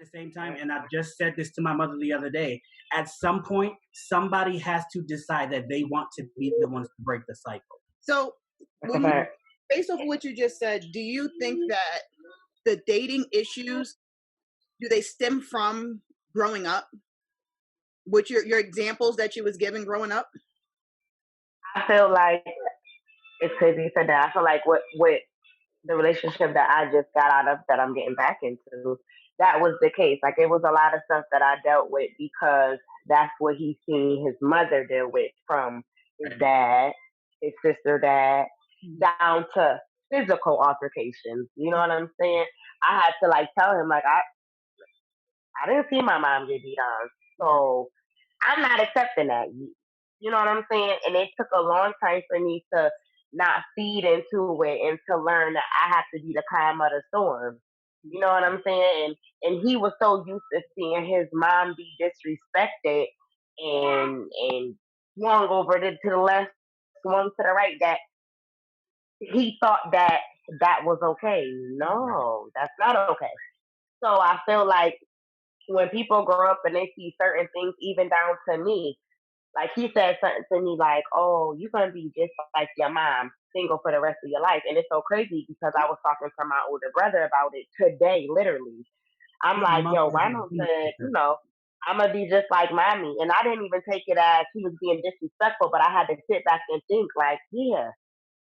the same time, and I just said this to my mother the other day, at some point, somebody has to decide that they want to be the ones to break the cycle. So, based off of what you just said, do you think that the dating issues, do they stem from growing up? With your examples that you was given growing up? I feel like it's crazy you said that. I feel like with the relationship that I just got out of that I'm getting back into, that was the case. Like, it was a lot of stuff that I dealt with because that's what he seen his mother deal with, from his dad, his sister dad, down to physical altercations. You know what I'm saying? I had to like tell him, like, I didn't see my mom get beat on, so I'm not accepting that. You know what I'm saying? And it took a long time for me to not feed into it and to learn that I have to be the calm of the storm. You know what I'm saying? And he was so used to seeing his mom be disrespected and swung over to the left, swung to the right, that he thought that that was okay. No, that's not okay. So I feel like when people grow up and they see certain things, even down to me, like he said something to me like, "Oh, you're gonna be just like your mom, single for the rest of your life." And it's so crazy because I was talking to my older brother about it today, literally. I'm like, "Yo, Ronald said, I'm gonna be just like mommy," and I didn't even take it as he was being disrespectful, but I had to sit back and think, like, yeah,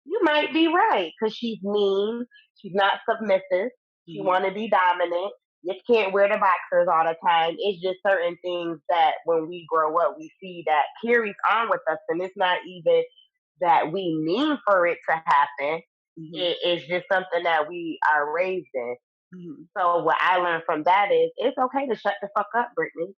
you might be right, because she's mean, she's not submissive, she want to be dominant. You can't wear the boxers all the time. It's just certain things that when we grow up, we see that carries on with us, and it's not even that we mean for it to happen. It's just something that we are raised in. So what I learned from that is it's okay to shut the fuck up, Brittany.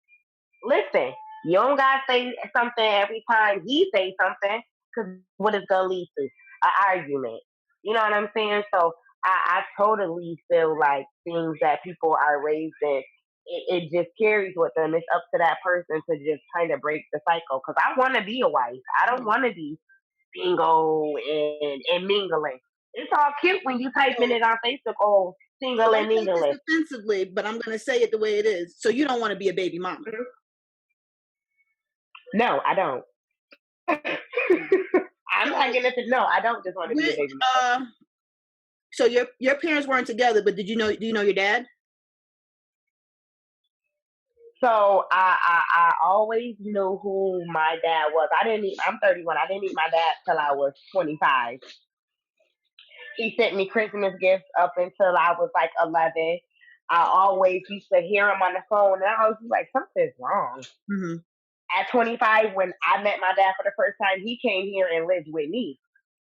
Listen, you don't gotta say something every time he say something, because what it's gonna lead to? An argument. You know what I'm saying? So I totally feel like things that people are raised in, it just carries with them. It's up to that person to just kind of break the cycle. Because I want to be a wife. I don't want to be single and mingling. It's all cute when you typing it on Facebook. Oh, single and mingling. Offensively, but I'm gonna say it the way it is. So you don't want to be a baby mama? No, I don't. I'm not gonna say no. I don't just want to be a baby mama. So your parents weren't together, but do you know your dad? So I always knew who my dad was. I'm 31. I didn't meet my dad till I was 25. He sent me Christmas gifts up until I was like 11. I always used to hear him on the phone, and I was like, something's wrong. At 25, when I met my dad for the first time, he came here and lived with me.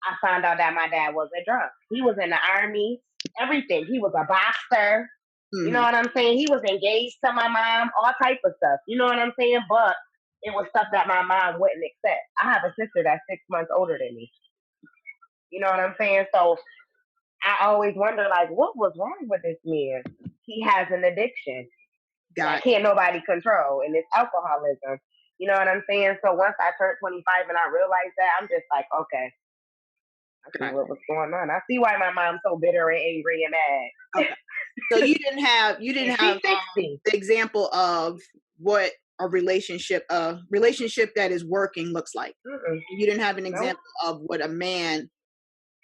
I found out that my dad was a drunk. He was in the army, everything. He was a boxer. You know what I'm saying? He was engaged to my mom, all type of stuff. You know what I'm saying? But it was stuff that my mom wouldn't accept. I have a sister that's 6 months older than me. You know what I'm saying? So I always wonder, like, what was wrong with this man? He has an addiction that can't nobody control, and it's alcoholism. You know what I'm saying? So once I turned 25 and I realized that, I'm just like, okay, I see what was going on. I see why my mom's so bitter and angry and mad. Okay. So you didn't have the example of what a relationship that is working looks like. You didn't have an example of what a man,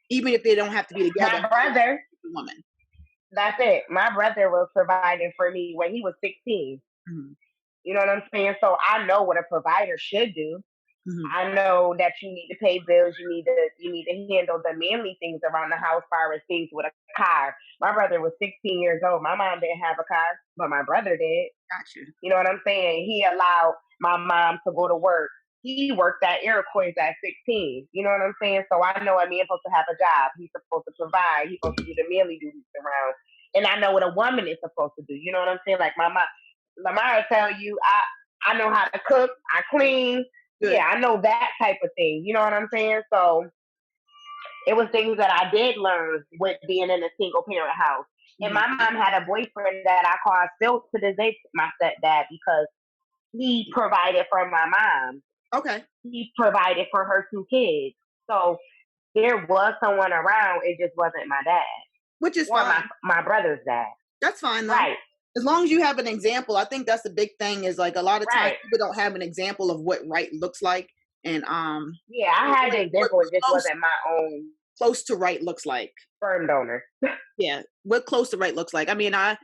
even if they don't have to be together. My brother, woman. That's it. My brother was providing for me when he was 16. You know what I'm saying? So I know what a provider should do. I know that you need to pay bills. You need to handle the manly things around the house, far as things with a car. My brother was 16 years old. My mom didn't have a car, but my brother did. Gotcha. You know what I'm saying? He allowed my mom to go to work. He worked at Iroquois at 16. You know what I'm saying? So I know a man's supposed to have a job. He's supposed to provide. He's supposed to do the manly duties around. And I know what a woman is supposed to do. You know what I'm saying? Like my mom, Lamar tell you, I know how to cook. I clean. Good. Yeah, I know that type of thing. You know what I'm saying? So it was things that I did learn with being in a single parent house. And my mom had a boyfriend that I call still to this day my stepdad, because he provided for my mom. Okay. He provided for her 2 kids. So there was someone around. It just wasn't my dad. Which is or fine. my brother's dad. That's fine though. Right. As long as you have an example, I think that's the big thing. Is like a lot of times people don't have an example of what right looks like, and yeah, I had the example. It just wasn't my own. Close to right looks like sperm donor. Yeah, what close to right looks like. I mean, I'm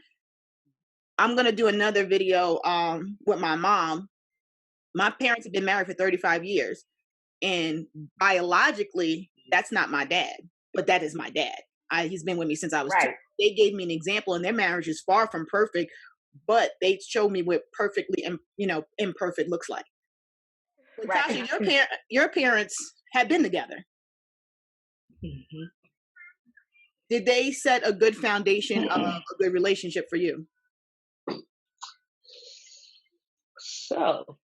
gonna do another video with my mom. My parents have been married for 35 years, and biologically, that's not my dad, but that is my dad. He's been with me since I was 2. They gave me an example, and their marriage is far from perfect, but they showed me what perfectly, imperfect looks like. But Tasha, your parents had been together. Mm-hmm. Did they set a good foundation of a good relationship for you? So,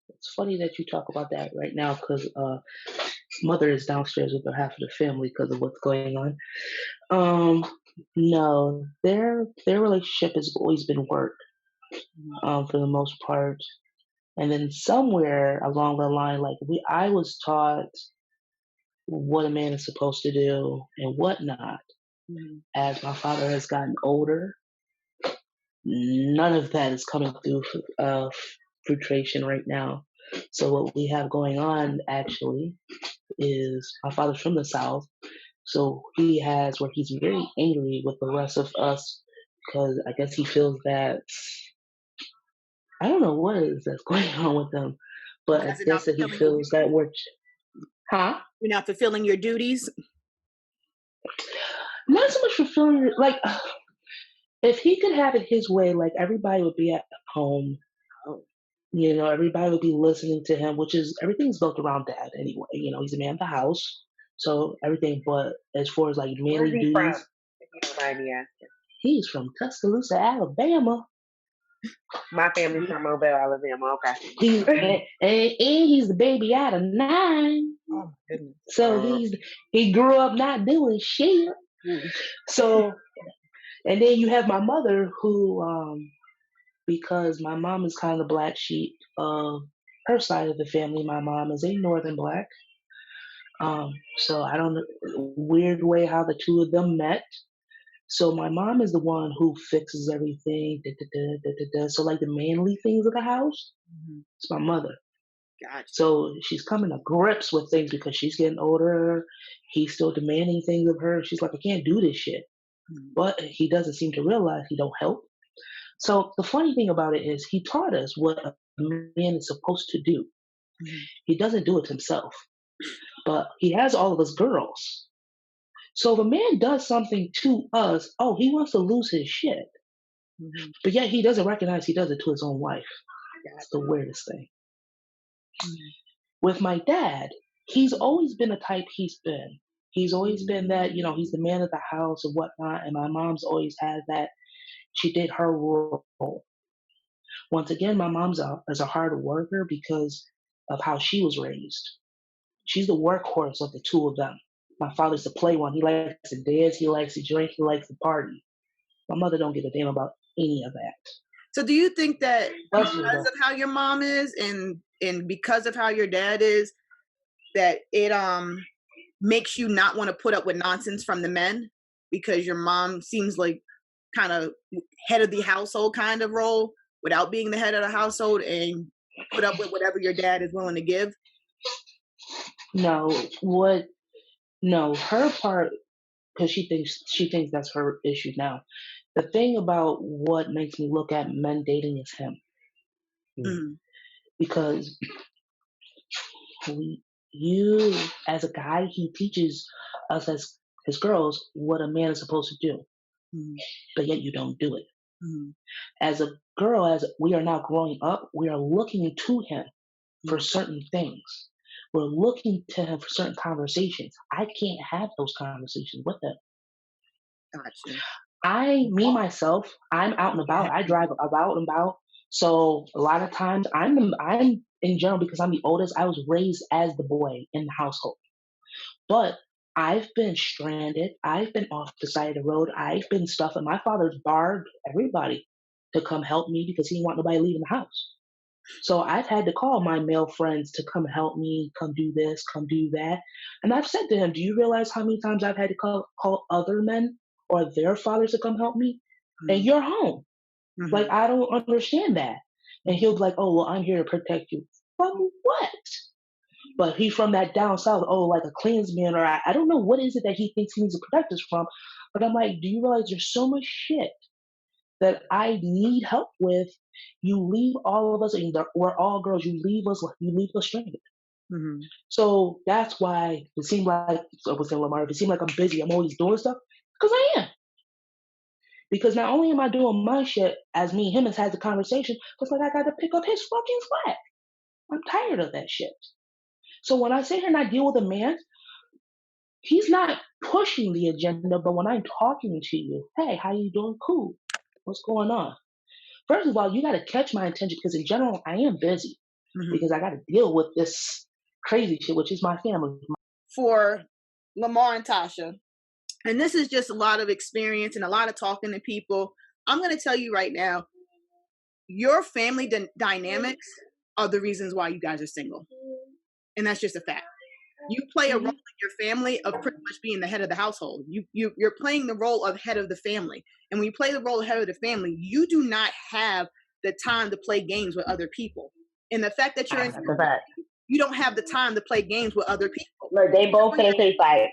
it's funny that you talk about that right now because mother is downstairs with her half of the family because of what's going on. No, their relationship has always been work, for the most part, and then somewhere along the line, like I was taught what a man is supposed to do and whatnot. Mm-hmm. As my father has gotten older, none of that is coming through filtration right now. So what we have going on actually is my father's from the South, so he has where he's very angry with the rest of us because I guess he feels that I don't know what it is that's going on with them, but I guess that he feels that we're you're not fulfilling your duties. Not so much fulfilling, like if he could have it his way, like everybody would be at home. Everybody would be listening to him, which is everything's built around dad anyway. He's a man of the house, so everything. But as far as like manly duties, from, if you don't mind me asking, he's from Tuscaloosa, Alabama. My family's from Mobile, Alabama. Okay. And he's the baby out of 9. Oh my goodness! So he grew up not doing shit. So, and then you have my mother who, because my mom is kind of the black sheep of her side of the family. My mom is a Northern Black. So I don't know, weird way how the two of them met. So my mom is the one who fixes everything. So like the manly things of the house, it's my mother. Gotcha. So she's coming to grips with things because she's getting older. He's still demanding things of her. She's like, I can't do this shit. But he doesn't seem to realize he don't help. So the funny thing about it is he taught us what a man is supposed to do. He doesn't do it himself, but he has all of us girls. So if a man does something to us, he wants to lose his shit. But yet he doesn't recognize he does it to his own wife. That's the weirdest thing. With my dad, he's always been the type he's been. He's always been that, he's the man of the house and whatnot. And my mom's always had that. She did her role. Once again, my mom's is a hard worker because of how she was raised. She's the workhorse of the two of them. My father's the play one. He likes to dance, he likes to drink, he likes to party. My mother don't give a damn about any of that. So do you think that because of how your mom is and because of how your dad is, that it makes you not want to put up with nonsense from the men? Because your mom seems like kind of head of the household kind of role without being the head of the household and put up with whatever your dad is willing to give? No, her part, because she thinks that's her issue now. The thing about what makes me look at men dating is him. Because you, as a guy, he teaches us as his girls what a man is supposed to do. But yet you don't do it. As a girl, as we are now growing up, we are looking to him for certain things. We're looking to him for certain conversations. I can't have those conversations with him. Gotcha. Myself, I'm out and about. I drive about and about. So a lot of times I'm in general, because I'm the oldest, I was raised as the boy in the household. But I've been stranded. I've been off the side of the road. I've been stuff, and my father's barred everybody to come help me because he didn't want nobody leaving the house. So I've had to call my male friends to come help me, come do this, come do that. And I've said to him, do you realize how many times I've had to call other men or their fathers to come help me? and you're home. Like, I don't understand that. And he'll be like, oh, well, I'm here to protect you. From what? But he's from that down south, like a Klansman, or I don't know what is it that he thinks he needs to protect us from. But I'm like, do you realize there's so much shit that I need help with? You leave all of us, and we're all girls. You leave us stranded. So that's why it seemed like, I was saying, Lamar, if it seemed like I'm busy, I'm always doing stuff, because I am. Because not only am I doing my shit, as me and him has had the conversation, but like I got to pick up his fucking slack. I'm tired of that shit. So when I sit here and I deal with a man, he's not pushing the agenda, but when I'm talking to you, hey, how you doing? Cool. What's going on? First of all, you got to catch my attention, because in general, I am busy because I got to deal with this crazy shit, which is my family. For Lamar and Tasha, and this is just a lot of experience and a lot of talking to people, I'm going to tell you right now, your family dynamics are the reasons why you guys are single. And that's just a fact. You play a role in your family of pretty much being the head of the household. You're playing the role of head of the family. And when you play the role of head of the family, you do not have the time to play games with other people. And the fact that you're in, you don't have the time to play games with other people. Look, they both finna say fight.